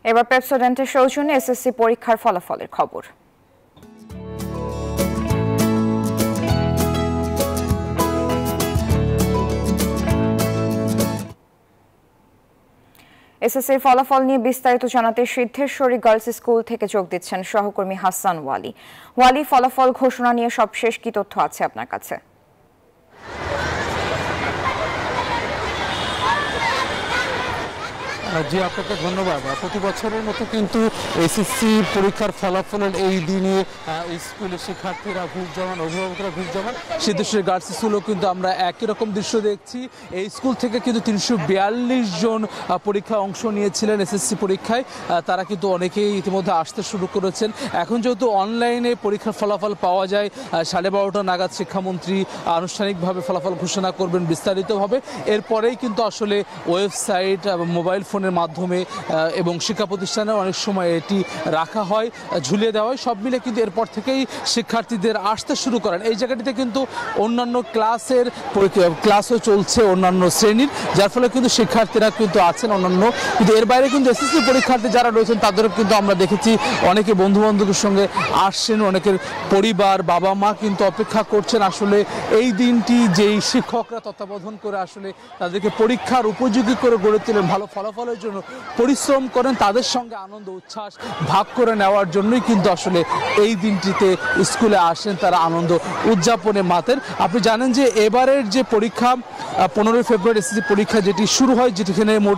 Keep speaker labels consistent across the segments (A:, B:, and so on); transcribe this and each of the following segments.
A: এবার পেপসোডেন্টের সৌজন্যে এসএসসি পরীক্ষার ফলাফলের খবর। এসএসসির ফলাফল নিয়ে বিস্তারিত জানাতে সিদ্ধেশ্বরী গার্লস স্কুল থেকে যোগ দিচ্ছেন সহকর্মী হাসান ওয়ালি। ফলাফল ঘোষণা নিয়ে সবশেষ কি তথ্য আছে আপনার কাছে?
B: জি, আপনাকে ধন্যবাদ। প্রতি বছরের মতো কিন্তু এসএসসি পরীক্ষার ফলাফলের এই দিনে স্কুলের শিক্ষার্থীরা ভিড় জমান, অভিভাবকরা ভিড় জমান। সিদ্ধেশ্বরী গার্লস স্কুলেও কিন্তু আমরা একই রকম দৃশ্য দেখছি। এই স্কুল থেকে কিন্তু 342 জন পরীক্ষায় অংশ নিয়েছিলেন এসএসসি পরীক্ষায়। তারা কিন্তু অনেকেই ইতিমধ্যে আসতে শুরু করেছেন। এখন যেহেতু অনলাইনে পরীক্ষার ফলাফল পাওয়া যায়, 12:30 নাগাদ শিক্ষামন্ত্রী আনুষ্ঠানিকভাবে ফলাফল ঘোষণা করবেন বিস্তারিতভাবে। এরপরেই কিন্তু আসলে ওয়েবসাইট এবং মোবাইল ফোনের মাধ্যমে এবং শিক্ষা প্রতিষ্ঠানে অনেক সময় এটি রাখা হয়, ঝুলিয়ে দেওয়া হয়। সব মিলে কিন্তু এরপর থেকেই শিক্ষার্থীদের আসতে শুরু করেন। এই জায়গাটিতে কিন্তু অন্যান্য ক্লাসও চলছে, অন্যান্য শ্রেণীর, যার ফলে কিন্তু শিক্ষার্থীরা কিন্তু আছেন অন্যান্য। কিন্তু এর বাইরে কিন্তু এসএসসি পরীক্ষার্থী যারা রয়েছেন তাদেরও কিন্তু আমরা দেখেছি অনেকে বন্ধু বান্ধবের সঙ্গে আসছেন, অনেকের পরিবার বাবা মা কিন্তু অপেক্ষা করছেন আসলে এই দিনটি যেই শিক্ষকরা তত্ত্বাবধান করে আসলে তাদেরকে পরীক্ষার উপযোগী করে গড়ে তোলেন, ভালো ফলাফলের জন্য পরিশ্রম করেন, তাদের সঙ্গে আনন্দ উচ্ছ্বাস ভাগ করে নেওয়ার জন্যই কিন্তু আসলে এই দিনটিতে স্কুলে আসেন, তারা আনন্দ উদযাপনে মাতেন। আপনি জানেন যে এবারের যে পরীক্ষা 15 ফেব্রুয়ারি এসএসসি পরীক্ষা যেটি শুরু হয়, যেখানে মোট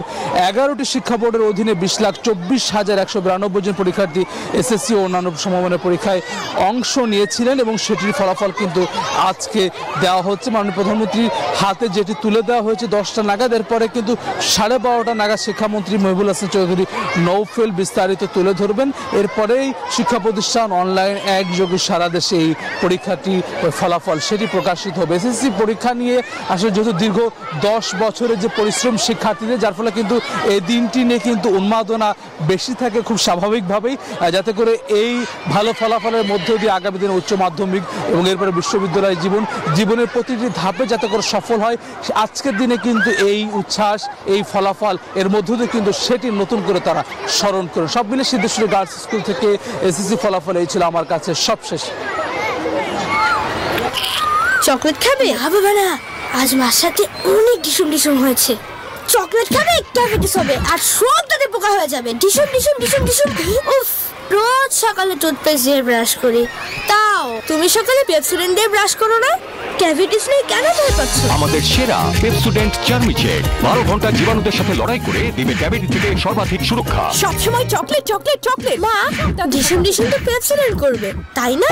B: 11টি শিক্ষা বোর্ডের অধীনে 20,24,192 জন পরীক্ষার্থী এসএসসি ও অন্যান্য সমমানের পরীক্ষায় অংশ নিয়েছিলেন এবং সেটির ফলাফল কিন্তু আজকে দেওয়া হচ্ছে। মাননীয় প্রধানমন্ত্রীর হাতে যেটি তুলে দেওয়া হয়েছে 10টা নাগাদ। এরপরে কিন্তু 12:30 নাগাদ শিক্ষামন্ত্রী মহিবুল হাসান চৌধুরী নৌফেল বিস্তারিত তুলে ধরবেন। এরপরেই শিক্ষা প্রতিষ্ঠান অনলাইন একযোগে সারা দেশে এই পরীক্ষাটি ফলাফল সেটি প্রকাশিত হবে। এসএসসি পরীক্ষা নিয়ে আসলে যেহেতু দীর্ঘ 10 বছরের যে পরিশ্রম শিক্ষার্থীদের, যার ফলে কিন্তু এই দিনটি নিয়ে কিন্তু উন্মাদনা বেশি থাকে খুব স্বাভাবিকভাবেই, যাতে করে এই ভালো ফলাফলের মধ্য দিয়ে আগামী দিনে উচ্চ মাধ্যমিক এবং এরপরে বিশ্ববিদ্যালয় জীবনের প্রতিটি ধাপে যাতে করে সফল হয়। আজকের দিনে কিন্তু এই উচ্ছ্বাস, এই ফলাফল এর মধ্য দিয়ে কিন্তু সেটি নতুন করে তারা স্মরণ করেন। সব মিলে সিদ্ধেশ্বরী গার্লস স্কুল থেকে এসএসসি ফলাফল এই ছিল আমার কাছে সবশেষ।
C: চকলেট খাবে? হবে না, আজ মার সাথে অনেক ডিসুম হয়েছে। চকলেট খাবে, ডায়াবেটিস হবে আর সব দাঁতে পোকা হয়ে যাবে। ডিসুম। উফ, রোজ সকালে টুথপেস্ট দিয়ে ব্রাশ করি, তাও তুমি সকালে পেপসোডেন্ট দিয়ে ব্রাশ করো না? ক্যাভিটিস নেই কেন ভয় পাচ্ছ?
D: আমাদের সেরা পেপসোডেন্ট চার্মিচেক 12 ঘন্টা জীবাণুদের সাথে লড়াই করে দিবে ক্যাভিটি থেকে সর্বাধিক সুরক্ষা।
C: সবসময় চকলেট মা, ডিসুম তো পেপসোডেন্ট করবে, তাই না?